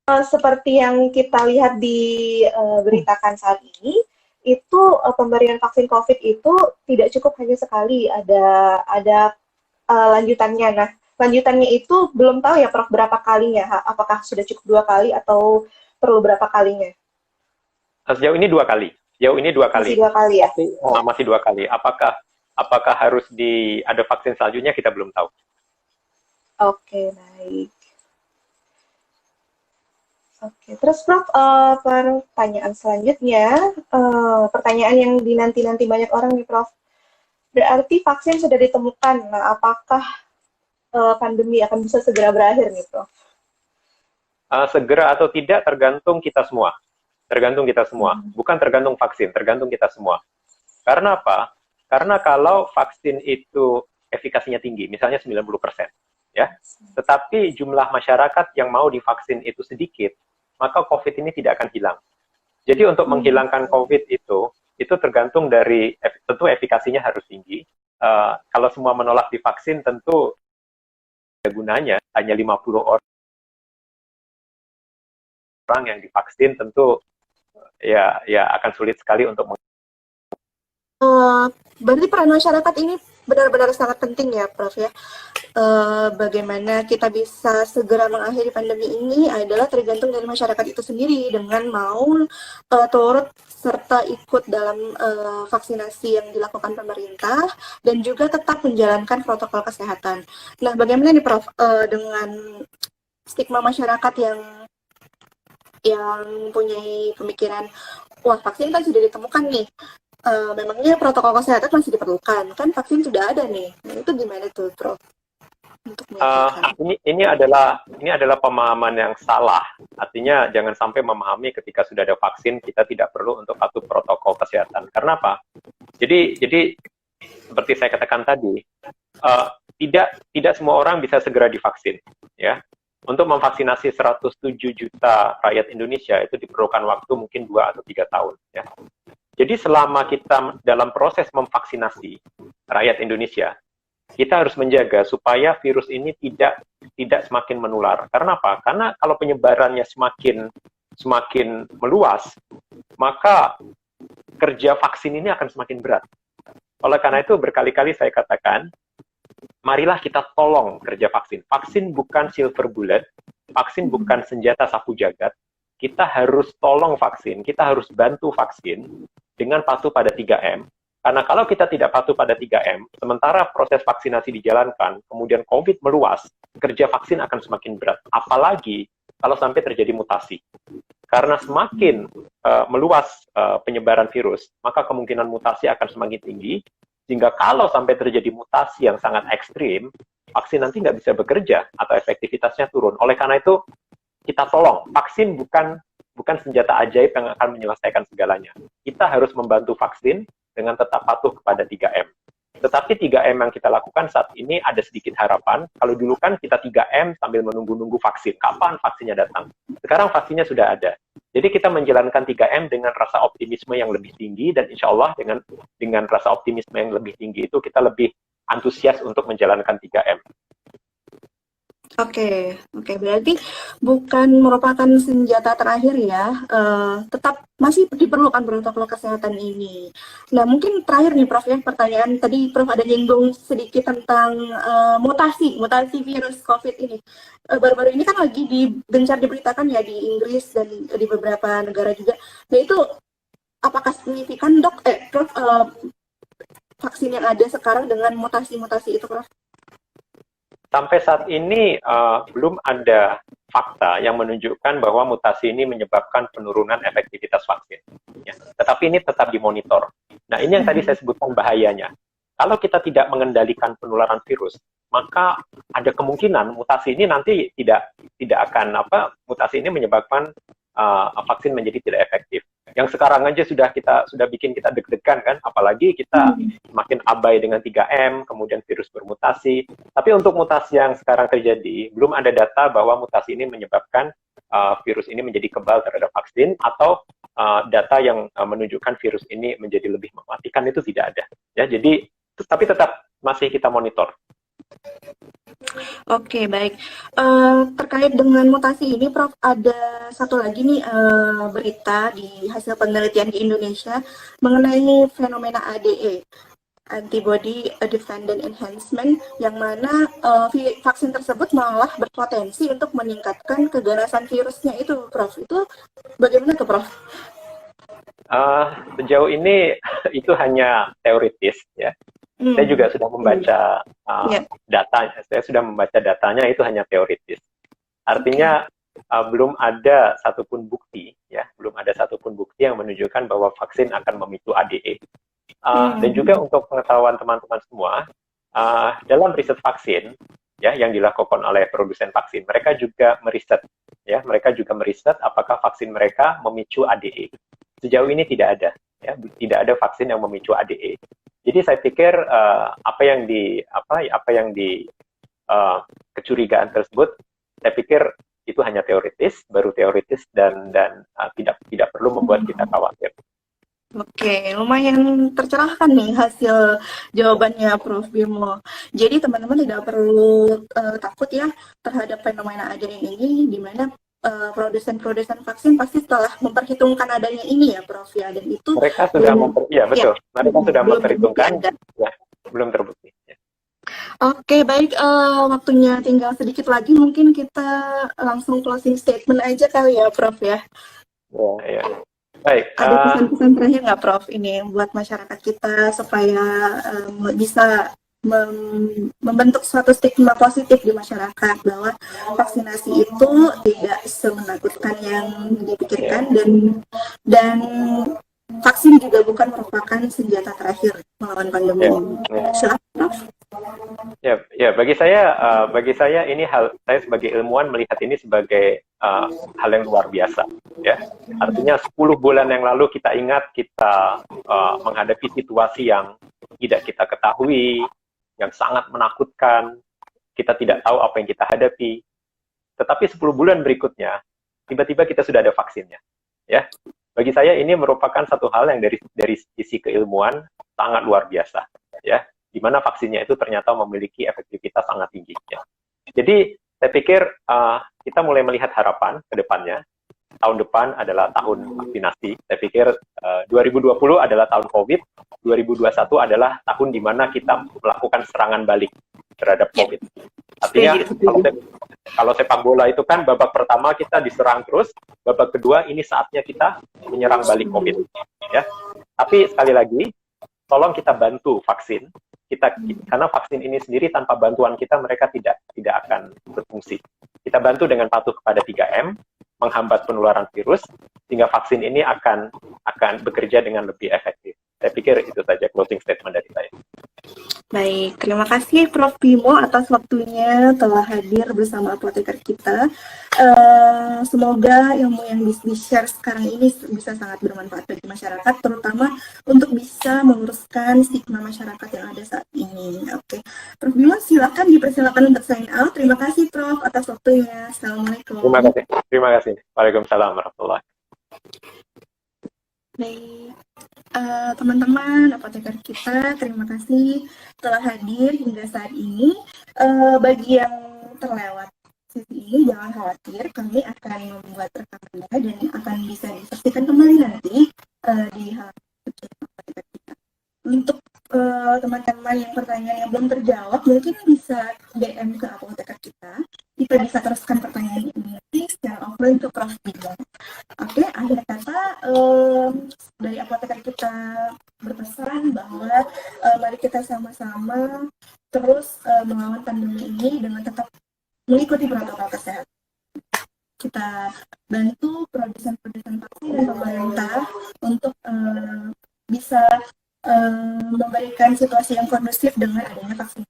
B: Seperti yang kita lihat beritakan saat ini, itu pemberian vaksin COVID itu tidak cukup hanya sekali, ada lanjutannya. Nah, lanjutannya itu belum tahu ya, Prof, berapa kalinya? Apakah sudah cukup 2 kali atau perlu berapa kalinya?
D: Sejauh ini 2 kali. Sejauh ini 2 kali.
B: Masih 2 kali, ya?
D: Masih 2 kali. Apakah harus ada vaksin selanjutnya, kita belum tahu.
B: Oke, baik. Oke, terus, Prof, pertanyaan selanjutnya, pertanyaan yang dinanti-nanti banyak orang nih, Prof. Berarti vaksin sudah ditemukan, nah apakah pandemi akan bisa segera berakhir nih, Prof?
D: Segera atau tidak tergantung kita semua. Tergantung kita semua. Bukan tergantung vaksin, tergantung kita semua. Karena apa? Karena kalau vaksin itu efikasinya tinggi, misalnya 90%, ya, tetapi jumlah masyarakat yang mau divaksin itu sedikit, maka COVID ini tidak akan hilang. Jadi untuk menghilangkan COVID itu tergantung dari, tentu efikasinya harus tinggi. Kalau semua menolak divaksin, tentu gunanya, hanya 50 orang yang divaksin, tentu ya akan sulit sekali untuk
C: Berarti peran masyarakat ini benar-benar sangat penting ya, Prof ya. Bagaimana kita bisa segera mengakhiri pandemi ini adalah tergantung dari masyarakat itu sendiri dengan mau turut serta ikut dalam vaksinasi yang dilakukan pemerintah dan juga tetap menjalankan protokol kesehatan. Nah, bagaimana nih Prof dengan stigma masyarakat yang mempunyai pemikiran, wah vaksin kan sudah ditemukan nih, memangnya protokol kesehatan masih diperlukan, kan vaksin sudah ada nih. Nah, itu gimana tuh, Prof? Untuk
D: ini adalah pemahaman yang salah. Artinya jangan sampai memahami ketika sudah ada vaksin kita tidak perlu untuk patuh protokol kesehatan. Karena apa? Jadi seperti saya katakan tadi, tidak semua orang bisa segera divaksin, ya. Untuk memvaksinasi 107 juta rakyat Indonesia itu diperlukan waktu mungkin 2 atau 3 tahun, ya. Jadi selama kita dalam proses memvaksinasi rakyat Indonesia, kita harus menjaga supaya virus ini tidak semakin menular. Karena apa? Karena kalau penyebarannya semakin meluas, maka kerja vaksin ini akan semakin berat. Oleh karena itu berkali-kali saya katakan, marilah kita tolong kerja vaksin. Vaksin bukan silver bullet, vaksin bukan senjata sapu jagat. Kita harus tolong vaksin, kita harus bantu vaksin dengan patuh pada 3M. Karena kalau kita tidak patuh pada 3M, sementara proses vaksinasi dijalankan, kemudian COVID meluas, kerja vaksin akan semakin berat. Apalagi kalau sampai terjadi mutasi. Karena semakin meluas penyebaran virus, maka kemungkinan mutasi akan semakin tinggi, sehingga kalau sampai terjadi mutasi yang sangat ekstrim, vaksin nanti nggak bisa bekerja atau efektivitasnya turun. Oleh karena itu, kita tolong, vaksin bukan senjata ajaib yang akan menyelesaikan segalanya. Kita harus membantu vaksin dengan tetap patuh kepada 3M. Tetapi 3M yang kita lakukan saat ini ada sedikit harapan. Kalau dulu kan kita 3M sambil menunggu-nunggu vaksin. Kapan vaksinnya datang? Sekarang vaksinnya sudah ada. Jadi kita menjalankan 3M dengan rasa optimisme yang lebih tinggi, dan insya Allah dengan rasa optimisme yang lebih tinggi itu kita lebih antusias untuk menjalankan 3M.
C: Oke, berarti bukan merupakan senjata terakhir ya, tetap masih diperlukan protokol kesehatan ini. Nah, mungkin terakhir nih Prof ya, pertanyaan tadi Prof ada nyinggung sedikit tentang mutasi virus COVID ini. Baru-baru ini kan lagi gencar diberitakan ya di Inggris dan di beberapa negara juga. Nah, itu apakah signifikan Prof, vaksin yang ada sekarang dengan mutasi-mutasi itu Prof?
D: Sampai saat ini belum ada fakta yang menunjukkan bahwa mutasi ini menyebabkan penurunan efektivitas vaksin. Ya. Tetapi ini tetap dimonitor. Nah, ini yang tadi saya sebutkan bahayanya. Kalau kita tidak mengendalikan penularan virus, maka ada kemungkinan mutasi ini nanti tidak akan mutasi ini menyebabkan vaksin menjadi tidak efektif. Yang sekarang aja sudah bikin kita deg-degan kan, apalagi kita semakin abai dengan 3M, kemudian virus bermutasi. Tapi untuk mutasi yang sekarang terjadi, belum ada data bahwa mutasi ini menyebabkan virus ini menjadi kebal terhadap vaksin, atau data yang menunjukkan virus ini menjadi lebih mematikan, itu tidak ada. Ya, jadi tapi tetap masih kita monitor.
C: Oke, baik. Terkait dengan mutasi ini, Prof, ada satu lagi nih berita di hasil penelitian di Indonesia mengenai fenomena ADE, Antibody Dependent Enhancement, yang mana vaksin tersebut malah berpotensi untuk meningkatkan keganasan virusnya itu, Prof. Itu bagaimana tuh, Prof?
D: Sejauh ini itu hanya teoritis, ya. Saya juga sudah membaca datanya. Saya sudah membaca datanya, itu hanya teoritis. Artinya belum ada satupun bukti, ya, belum ada satupun bukti yang menunjukkan bahwa vaksin akan memicu ADE. Dan juga untuk pengetahuan teman-teman semua, dalam riset vaksin, ya, yang dilakukan oleh produsen vaksin, mereka juga meriset, apakah vaksin mereka memicu ADE. Sejauh ini tidak ada, ya, tidak ada vaksin yang memicu ADE. Jadi saya pikir kecurigaan tersebut, saya pikir itu hanya teoritis, baru teoritis, dan tidak perlu membuat kita khawatir.
C: Oke, lumayan tercerahkan nih hasil jawabannya Prof. Bimo. Jadi teman-teman tidak perlu takut ya terhadap fenomena adanya ini, di mana produsen-produsen vaksin pasti telah memperhitungkan adanya ini ya Prof ya, dan itu
D: Mereka sudah
C: ya,
D: betul. Mereka sudah
C: belum
D: memperhitungkan,
C: terbukti ada.
D: ya, belum terbukti. Ya.
C: Oke, baik, waktunya tinggal sedikit lagi, mungkin kita langsung closing statement aja kali ya Prof ya.
D: Ya. Baik.
C: Ada pesan-pesan terakhir nggak Prof ini buat masyarakat kita supaya bisa membentuk suatu stigma positif di masyarakat bahwa vaksinasi itu tidak semenakutkan yang dipikirkan, dan vaksin juga bukan merupakan senjata terakhir melawan pandemi ini. Silakan Prof.
D: Ya, bagi saya ini saya sebagai ilmuwan melihat ini sebagai hal yang luar biasa. Ya, artinya 10 bulan yang lalu kita ingat kita menghadapi situasi yang tidak kita ketahui, yang sangat menakutkan, kita tidak tahu apa yang kita hadapi. Tetapi 10 bulan berikutnya, tiba-tiba kita sudah ada vaksinnya. Ya, bagi saya ini merupakan satu hal yang dari sisi keilmuan sangat luar biasa. Ya, di mana vaksinnya itu ternyata memiliki efektivitas sangat tinggi. Ya. Jadi saya pikir kita mulai melihat harapan ke depannya. Tahun depan adalah tahun vaksinasi. Saya pikir 2020 adalah tahun COVID, 2021 adalah tahun di mana kita melakukan serangan balik terhadap COVID. Artinya kalau sepak bola itu kan babak pertama kita diserang terus, babak kedua ini saatnya kita menyerang balik COVID. Ya. Tapi sekali lagi, tolong kita bantu vaksin. Karena vaksin ini sendiri tanpa bantuan kita mereka tidak akan berfungsi. Kita bantu dengan patuh kepada 3M, menghambat penularan virus, sehingga vaksin ini akan bekerja dengan lebih efektif. Saya pikir itu saja closing statement dari saya.
C: Baik, terima kasih Prof. Bimo atas waktunya telah hadir bersama apoteker kita. Semoga ilmu yang di-share sekarang ini bisa sangat bermanfaat bagi masyarakat, terutama untuk bisa meluruskan stigma masyarakat yang ada saat ini. Oke, Prof. Bimo silakan dipersilakan untuk sign out. Terima kasih Prof. atas waktunya. Assalamualaikum.
D: Terima kasih. Waalaikumsalam warahmatullahi wabarakatuh.
C: Baik, teman-teman apoteker kita, terima kasih telah hadir hingga saat ini. Bagi yang terlewat sesi ini, jangan khawatir, kami akan membuat rekamannya dan akan bisa disaksikan kembali nanti di halaman apoteker kita. Untuk teman-teman yang pertanyaan yang belum terjawab, mungkin bisa DM ke apoteker kita. Kita bisa teruskan pertanyaan ini nanti secara offline ke Prof. Bimo. Oke, akhir kata dari apoteker kita berpesan bahwa mari kita sama-sama terus melawan pandemi ini dengan tetap mengikuti protokol kesehatan. Kita bantu produsen-produsen vaksin dan pemerintah untuk bisa memberikan situasi yang kondusif dengan adanya vaksin